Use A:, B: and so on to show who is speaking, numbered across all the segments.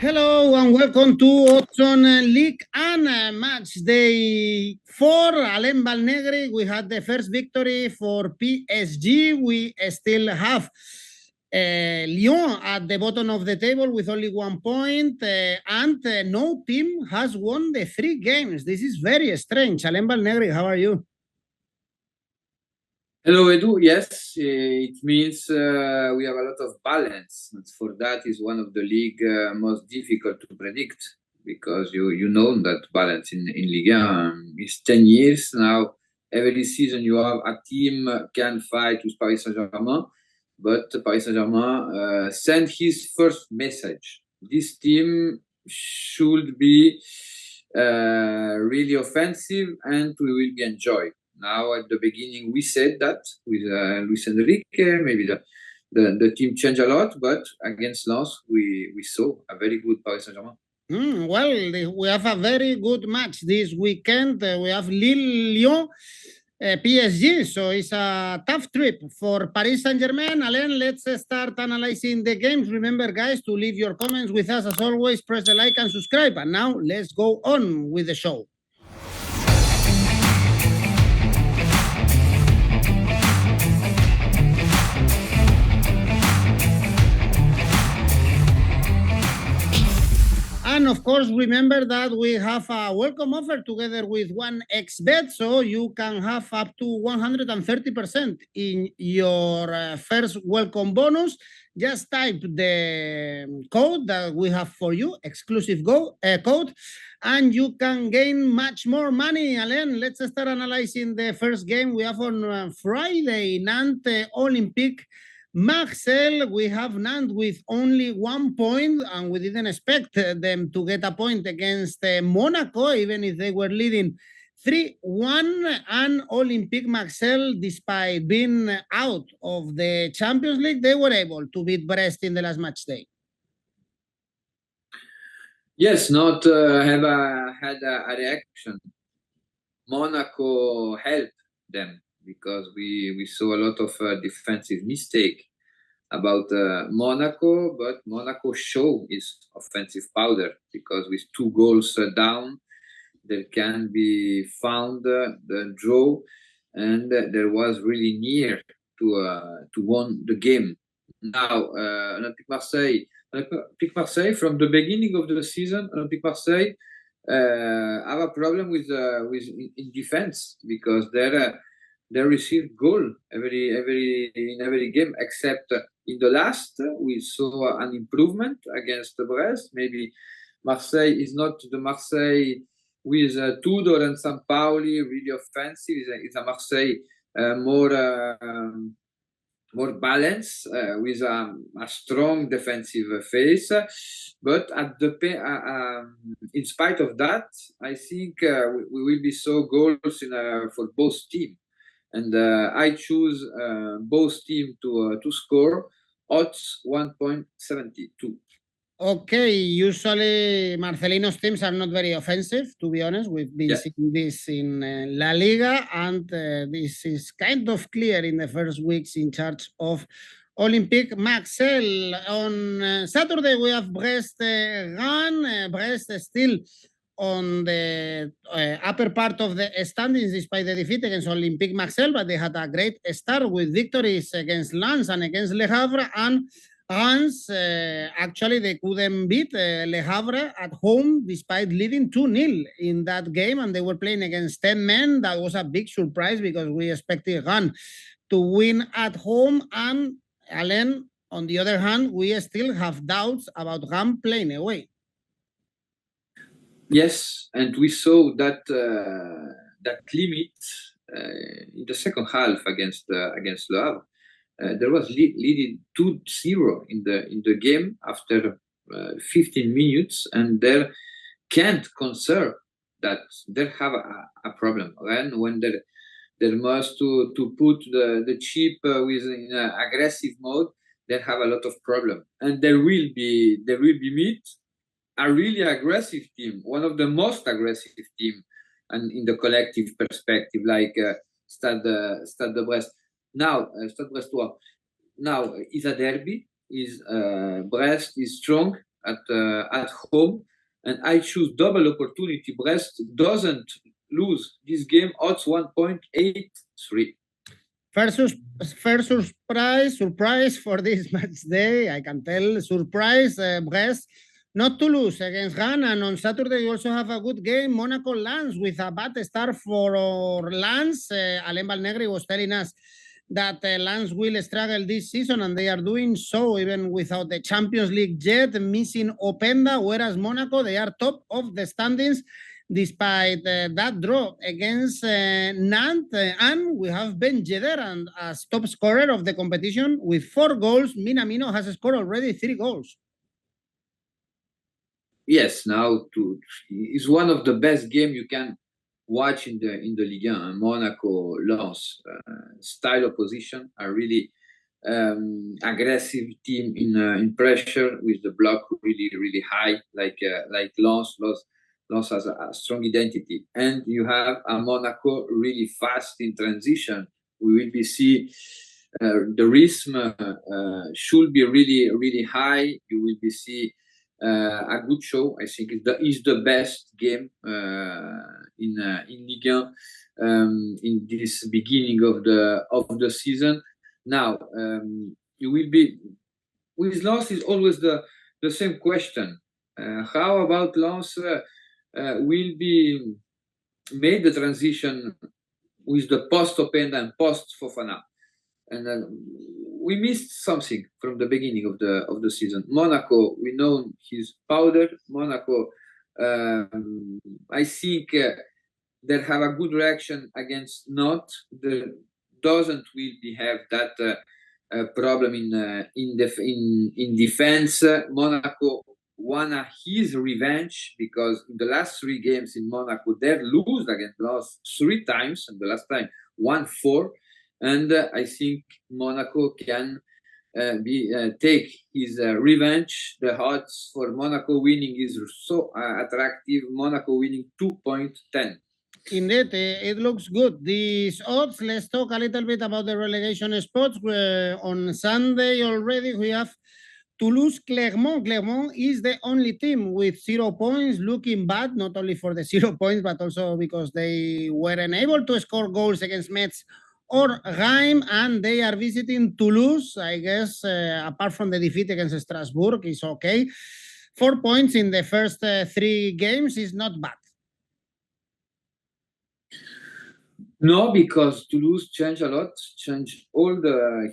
A: Hello and welcome to Odds Ligue and Matchday 4. Alain Valnegri, we had the first victory for PSG. We still have Lyon at the bottom of the table with only 1 point, and no team has won the 3 games. This is very strange. Alain Valnegri, how are you?
B: Hello, Edu. Yes, it means we have a lot of balance. And for that is one of the league most difficult to predict, because you know that balance in Ligue 1 is 10 years now. Every season you have a team can fight with Paris Saint-Germain, but Paris Saint-Germain sent his first message. This team should be really offensive and we will be enjoyed. Now, at the beginning, we said that with Luis Enrique, maybe the team changed a lot, but against Lens, we saw a very good Paris Saint-Germain.
A: Well, we have a very good match this weekend. We have Lille, Lyon, PSG, so it's a tough trip for Paris Saint-Germain. Alain, let's start analyzing the games. Remember, guys, to leave your comments with us. As always, press the like and subscribe. And now, let's go on with the show. And of course, remember that we have a welcome offer together with 1xBet, so you can have up to 130% in your first welcome bonus. Just type the code that we have for you, exclusive code, and you can gain much more money. Alain, let's start analyzing the first game we have on Friday, Nantes Olympique Marseille. We have Nantes with only 1 point, and we didn't expect them to get a point against Monaco, even if they were leading 3-1. And Olympique Marseille, despite being out of the Champions League, they were able to beat Brest in the last match day.
B: Yes, not had a reaction. Monaco helped them, because we saw a lot of defensive mistake about Monaco, but Monaco show its offensive powder, because with 2 goals down, there can be found the draw, and there was really near to win the game. Now, Olympique Marseille, from the beginning of the season, Olympique Marseille have a problem with in defense, because they receive goal in every game, except in the last we saw an improvement against Brest. Maybe Marseille is not the Marseille with Tudor and Sampaoli really offensive. It's a Marseille more balanced, with a strong defensive face. But in spite of that, I think we will be so goals for both teams. And I choose both teams to score. Odds 1.72.
A: Okay, usually Marcelino's teams are not very offensive, to be honest. We've been seeing this in La Liga, and this is kind of clear in the first weeks in charge of Olympique Marseille. On Saturday, we have Brest Rennes. Brest still on the upper part of the standings despite the defeat against Olympique Marseille, but they had a great start with victories against Lens and against Le Havre, and Reims, actually they couldn't beat Le Havre at home despite leading 2-0 in that game, and they were playing against 10 men. That was a big surprise, because we expected Rennes to win at home. And Alain, on the other hand, we still have doubts about Rennes playing away.
B: Yes, and we saw that limit in the second half against Le Havre. There was leading 2-0 in the game after 15 minutes, and they can't conserve that. They have a problem. And when they must to put the chip in aggressive mode, they have a lot of problem, and there will be meet a really aggressive team, one of the most aggressive team, and in the collective perspective, like Stade de Brest. Now, Stade Brestois. Now, it's a derby. Brest is strong. at home, and I choose double opportunity. Brest doesn't lose this game, odds 1.83.
A: First surprise for this match day. I can tell, surprise, Brest not to lose against Rennes. And on Saturday, you also have a good game, Monaco Lens, with a bad start for Lens. Alain Valnegri was telling us that Lens will struggle this season, and they are doing so even without the Champions League yet, missing Openda, whereas Monaco, they are top of the standings despite that draw against Nantes. And we have Ben Yedder as top scorer of the competition with 4 goals. Minamino has scored already 3 goals.
B: Yes, now it's one of the best games you can watch in the Ligue 1. Monaco Lens, style opposition, a really aggressive team in pressure with the block really high, like Lens. Lens has a strong identity, and you have a Monaco really fast in transition. We will be see the rhythm should be really high. You will be see a good show. I think is the best game in Ligue 1 in this beginning of the season. Now you will be with Lens is always the same question. How about Lens will be made the transition with the post Openda and post Fofana, and we missed something from the beginning of the season. Monaco, we know his powder. Monaco, I think they have a good reaction against Nantes. Doesn't really have that problem in defense. Monaco won his revenge because in the last 3 games in Monaco they lose against Lens 3 times, and the last time 1-4. And I think Monaco can take his revenge. The odds for Monaco winning is so attractive. Monaco winning 2.10.
A: Indeed, it looks good. These odds, let's talk a little bit about the relegation spots. On Sunday already, we have Toulouse, Clermont. Clermont is the only team with 0 points, looking bad, not only for the 0 points, but also because they weren't able to score goals against Metz or Reims, and they are visiting Toulouse. I guess, apart from the defeat against Strasbourg, is okay. 4 points in the first 3 games is not bad.
B: No, because Toulouse changed a lot, changed all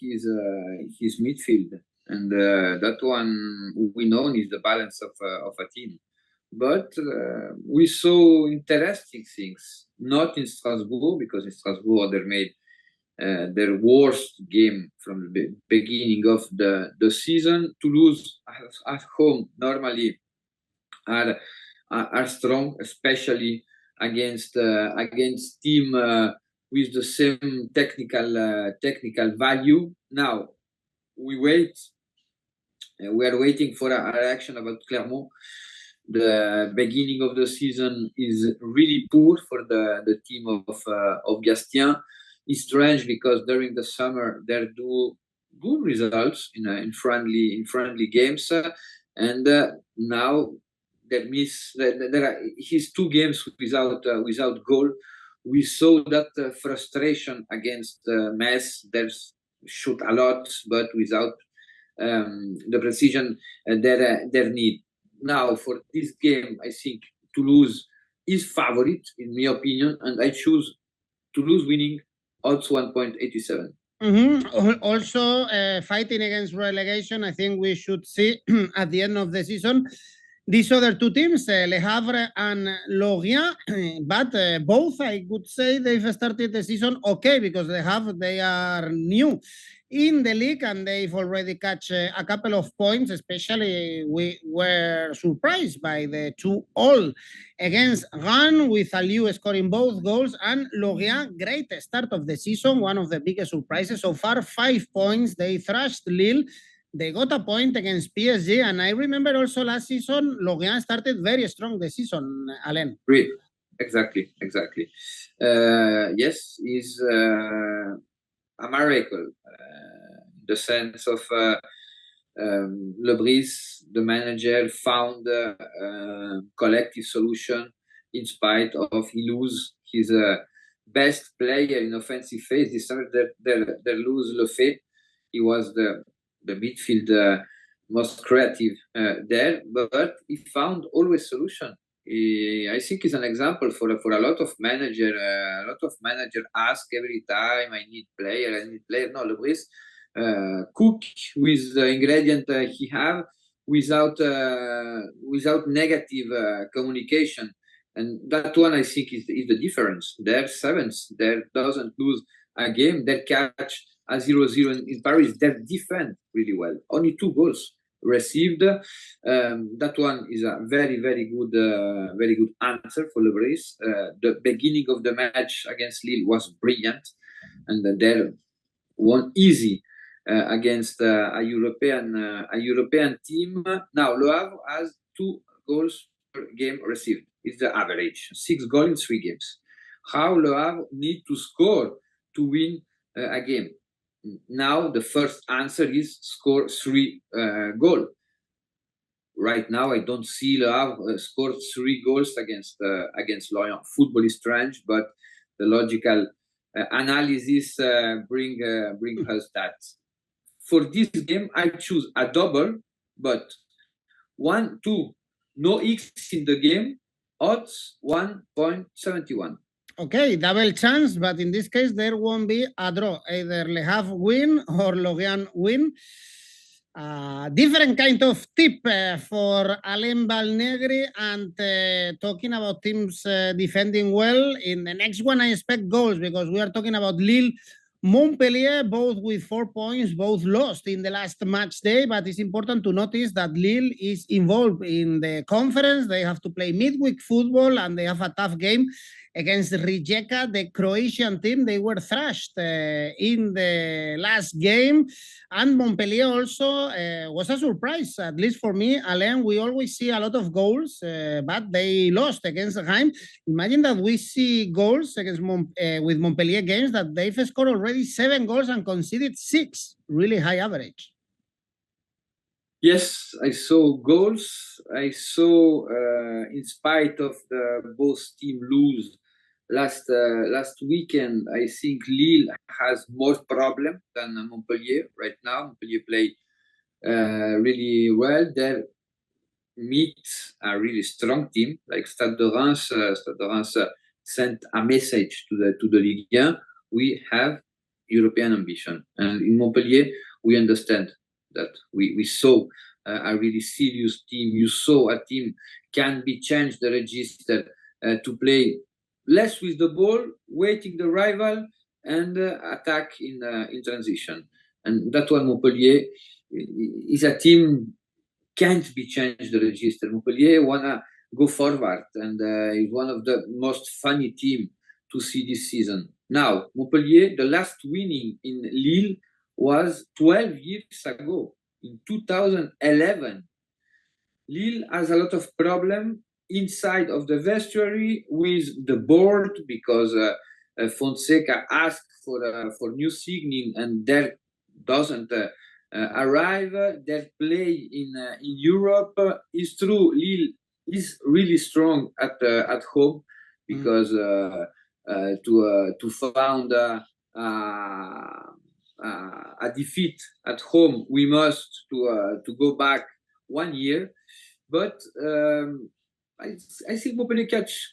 B: his midfield, and that one we know is the balance of a team. But we saw interesting things, not in Strasbourg, because in Strasbourg they made their worst game from the beginning of the season. Toulouse at home normally are strong, especially against team with the same technical value. Now we are waiting for a reaction about Clermont. The beginning of the season is really poor for the team of Gastien. It's strange because during the summer they do good results in friendly games, and now there are his 2 games without goal. We saw that frustration against Metz. They shoot a lot, but without the precision they need. Now for this game, I think Toulouse is favorite in my opinion, and I choose Toulouse winning odds 1.87.
A: Also, fighting against relegation, I think we should see at the end of the season these other 2 teams, Le Havre and Lorient, but both, I would say, they've started the season okay, because Le Havre, they are new in the league and they've already catch a couple of points. Especially we were surprised by the 2-2 against Rennes, with Aliou scoring both goals, and Lorient, great start of the season, one of the biggest surprises so far. 5 points, they thrashed Lille. They got a point against PSG, and I remember also last season Lorient started very strong the season, Alain.
B: Great. Exactly. Yes, is a miracle in the sense of Lebris, the manager, found a collective solution in spite of he lose his best player in offensive phase. This summer, they lose Lefebvre. He was the midfield most creative there, but he found always solution. I think he's an example for a lot of manager. A lot of manager ask every time, I need player. No, Lebris cook with the ingredient he have without negative communication, and that one I think is the difference. They're seventh, they doesn't lose a game, they catch a 0-0 in Paris, they defend really well. Only 2 goals received. That one is a very good answer for Lebris. The beginning of the match against Lille was brilliant, and they won easy against a European team. Now Le Havre has 2 goals per game received. It's the average, 6 goals in 3 games. How Le Havre need to score to win a game? Now the first answer is score 3 goals. Right now I don't see Le Havre score 3 goals against Lorient. Football is strange, but the logical analysis bring us that. For this game, I choose a double, but 1-2, no X in the game, odds 1.71.
A: Okay, double chance, but in this case, there won't be a draw. Either Le Havre win or Lorient win. Different kind of tip for Alain Valnegri, and talking about teams defending well. In the next one, I expect goals, because we are talking about Lille, Montpellier, both with 4 points, both lost in the last match day, but it's important to notice that Lille is involved in the conference. They have to play midweek football, and they have a tough game against Rijeka, the Croatian team. They were thrashed in the last game. And Montpellier also was a surprise, at least for me. Alain, we always see a lot of goals, but they lost against Reims. Imagine that we see goals against with Montpellier games that they've scored already 7 goals and conceded 6. Really high average.
B: Yes, I saw goals. I saw, in spite of the both team lose last weekend, I think Lille has more problem than Montpellier right now. Montpellier play really well. They meet a really strong team like Stade de Reims. Stade de Reims sent a message to the Ligue 1. We have European ambition, and in Montpellier we understand that we saw a really serious team. You saw a team can be changed the register to play less with the ball, waiting the rival, and attack in transition. And that one, Montpellier is a team can't be changed the register. Montpellier wanna go forward, and is one of the most funny team to see this season. Now, Montpellier, the last winning in Lille was 12 years ago, in 2011. Lille has a lot of problem inside of the vestiary with the board, because Fonseca asked for new signing, and there doesn't arrive. Their play in Europe is true. Lille is really strong at home, because to found a defeat at home, we must to go back 1 year. But I think Montpellier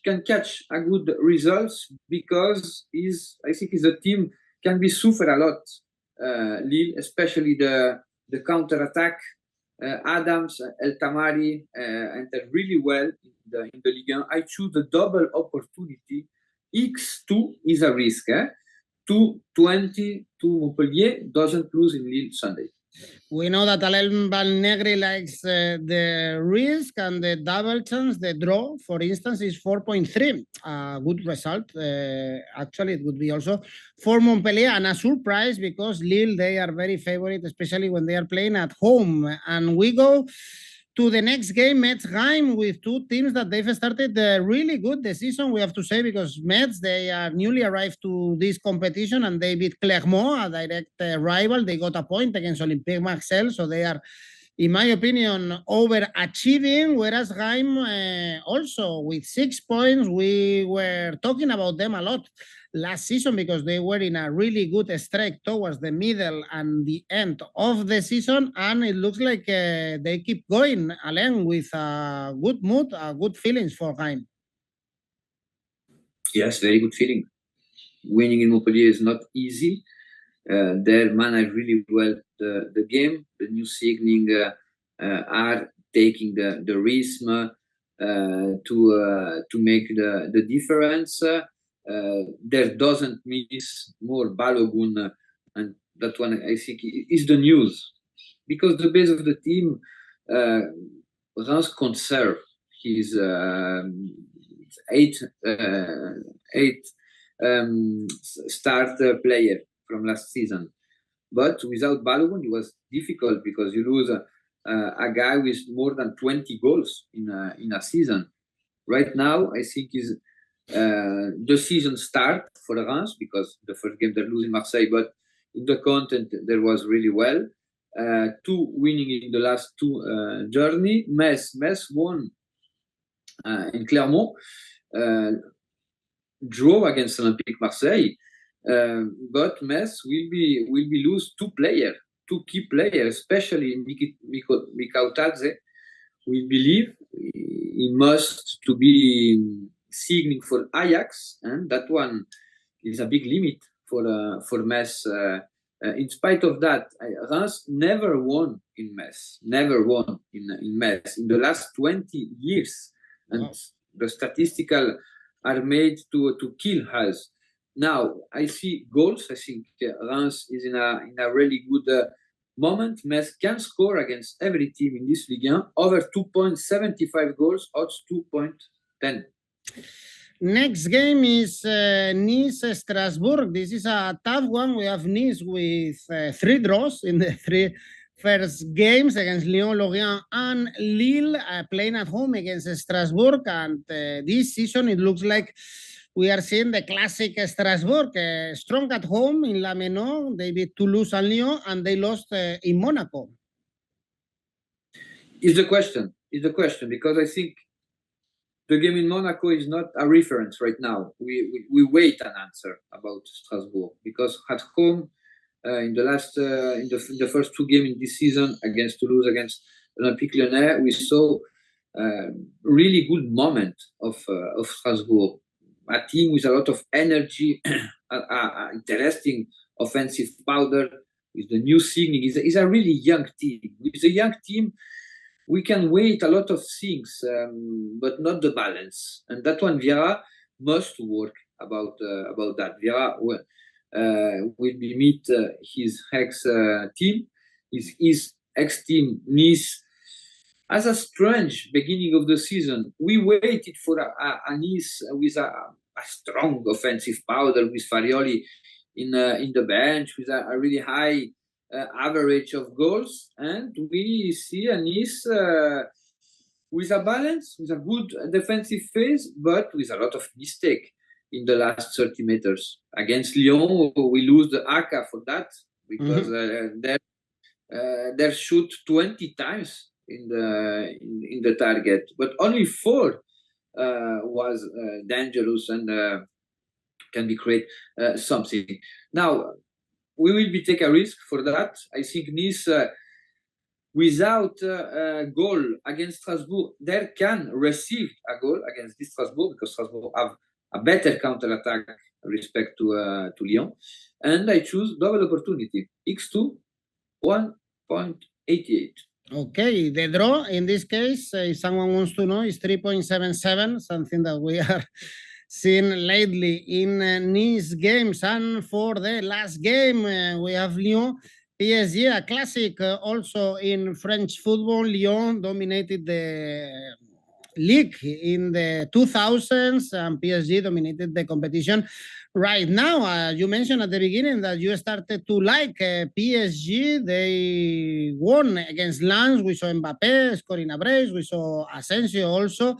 B: can catch a good results, because I think is a team can be suffer a lot. Lille, especially the counter attack. Adams, El Tamari entered really well in the Ligue 1. I choose the double opportunity. X2 is a risk. 2.20 to Montpellier, doesn't lose in Lille Sunday.
A: We know that Alain Valnegri likes the risk and the double chance. The draw, for instance, is 4.3. A good result. Actually, it would be also for Montpellier, and a surprise, because Lille, they are very favorite, especially when they are playing at home. And we go to the next game, Metz Reims, with two teams that they've started really good the season, we have to say, because Metz, they are newly arrived to this competition and they beat Clermont, a direct rival. They got a point against Olympique Marseille, so they are, in my opinion, overachieving, whereas Reims also with 6 points, we were talking about them a lot last season because they were in a really good streak towards the middle and the end of the season, and it looks like they keep going, Alain, with a good mood, good feelings for Reims.
B: Yes, very good feeling. Winning in Montpellier is not easy. They manage really well the game. The new signing are taking the risk to make the difference. There doesn't miss more Balogun, and that one I think is the news, because the base of the team, Reims conserve his eight start player from last season, but without Balogun it was difficult because you lose a guy with more than 20 goals in a season. Right now, I think is the season start for Reims, because the first game they're losing Marseille, but in the content there was really well. Two winning in the last two journey. Metz won in Clermont, draw against Olympique Marseille, but Metz will be lose two key players, especially 𝐿𝐭𝐿𝐭𝐿𝐿. We believe he must to be signing for Ajax, and that one is a big limit for Metz. In spite of that, Reims never won in Metz. Never won in Metz in the last 20 years, and wow. The statistical are made to kill us. Now I see goals. I think Reims is in a really good moment. Metz can score against every team in this Ligue 1, over 2.75 goals, odds 2.10.
A: Next game is Nice-Strasbourg. This is a tough one. We have Nice with 3 draws in the 3 first games against Lyon, Lorient, and Lille, playing at home against Strasbourg. And this season, it looks like we are seeing the classic Strasbourg, strong at home in La Méno. They beat Toulouse and Lyon, and they lost in Monaco.
B: Is the question, because I think the game in Monaco is not a reference right now. We wait an answer about Strasbourg, because at home, in the last in the first 2 games in this season against Toulouse, against Olympique Lyonnais, we saw really good moment of Strasbourg. A team with a lot of energy, interesting offensive powder with the new signing. Is a really young team. With a young team, we can wait a lot of things, but not the balance. And that one, Vieira must work about that. Vieira will be meet his ex team, his ex team Nice. As a strange beginning of the season, we waited for a Nice with a strong offensive powder, with Farioli in the bench, with a really high average of goals, and we see a Nice with a balance, with a good defensive phase, but with a lot of mistake in the last 30 meters. Against Lyon, we lose the ACCA for that, because they shoot 20 times in the target, but only 4 was dangerous and can be create something. Now we will be take a risk for that. I think Nice, without a goal against Strasbourg, they can receive a goal against this Strasbourg, because Strasbourg have a better counter-attack respect to Lyon. And I choose double opportunity, X2 1.88.
A: Okay, the draw in this case, if someone wants to know, is 3.77, something that we are seeing lately in Nice games. And for the last game, we have Lyon PSG, a classic also in French football. Lyon dominated the Ligue in the 2000s, and PSG dominated the competition. Right now, you mentioned at the beginning that you started to like PSG. They won against Lens. We saw Mbappé scoring a brace. We saw Asensio also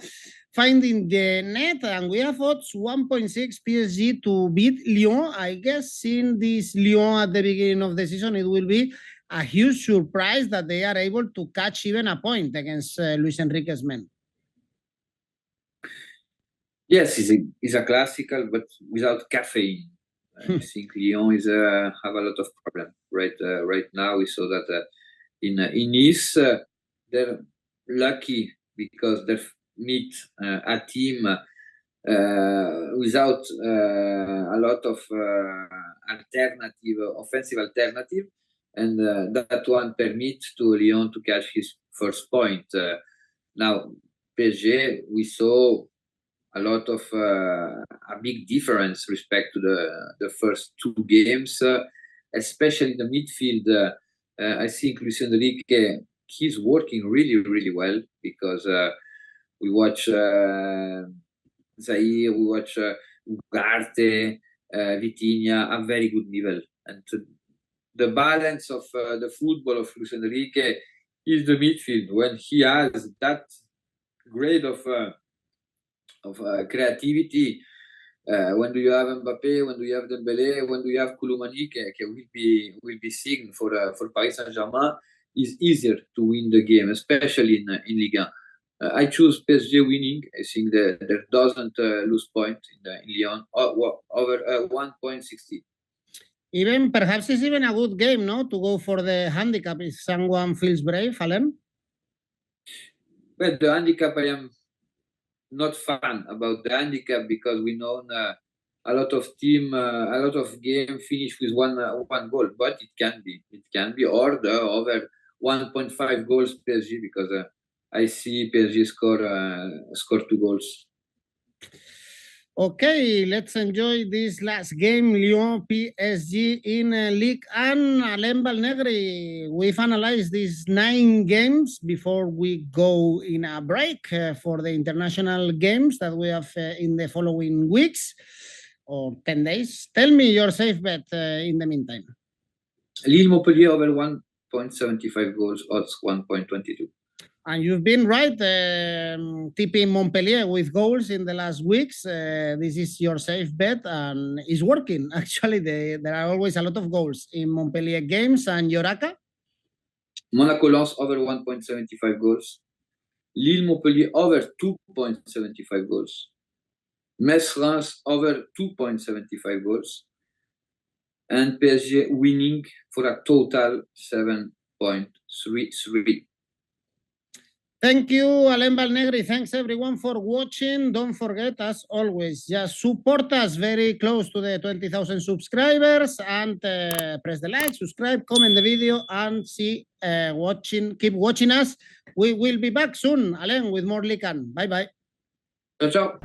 A: finding the net, and we have odds 1.6 PSG to beat Lyon. I guess seeing this Lyon at the beginning of the season, it will be a huge surprise that they are able to catch even a point against Luis Enrique's men.
B: Yes, it's a classical, but without caffeine. I think Lyon have a lot of problem right now. We saw that in Nice, they're lucky because they meet a team without a lot of offensive alternative, and that one permits to Lyon to catch his first point. Now, PSG, we saw a lot of a big difference respect to the first two games, especially the midfield. I think Luis Enrique, he's working really well, because we watch Zaire, we watch Ugarte, Vitinha, a very good level, and the balance of the football of Luis Enrique is the midfield. When he has that grade of creativity, when do you have Mbappé, when do you have Dembélé, when do you have 𝐿 will be seen for Paris Saint-Germain, is easier to win the game, especially in Ligue 1. I choose PSG winning. I think that there doesn't lose point in Lyon over 1.60.
A: Even perhaps it's even a good game, no, to go for the handicap if someone feels brave, Alain.
B: But the handicap, I am not fan about the handicap, because we know a lot of game finish with one goal, but it can be or the over 1.5 goals PSG, because I see PSG score 2 goals.
A: Okay, let's enjoy this last game, Lyon PSG in Ligue 1. Alain Valnegri, we've analyzed these 9 games before we go in a break for the international games that we have in the following weeks or 10 days. Tell me your safe bet in the meantime.
B: Lille Montpellier over 1.75 goals, odds 1.22.
A: And you've been right, tipping Montpellier with goals in the last weeks. This is your safe bet, and it's working. Actually, there are always a lot of goals in Montpellier games. And your ACCA?
B: Monaco Lens over 1.75 goals. Lille Montpellier over 2.75 goals. Metz Reims over 2.75 goals. And PSG winning for a total 7.33.
A: Thank you, Alain Valnegri. Thanks, everyone, for watching. Don't forget, as always, just support us very close to the 20,000 subscribers, and press the like, subscribe, comment the video, and keep watching us. We will be back soon, Alain, with more Ligue 1. Bye-bye.
B: Ciao, ciao.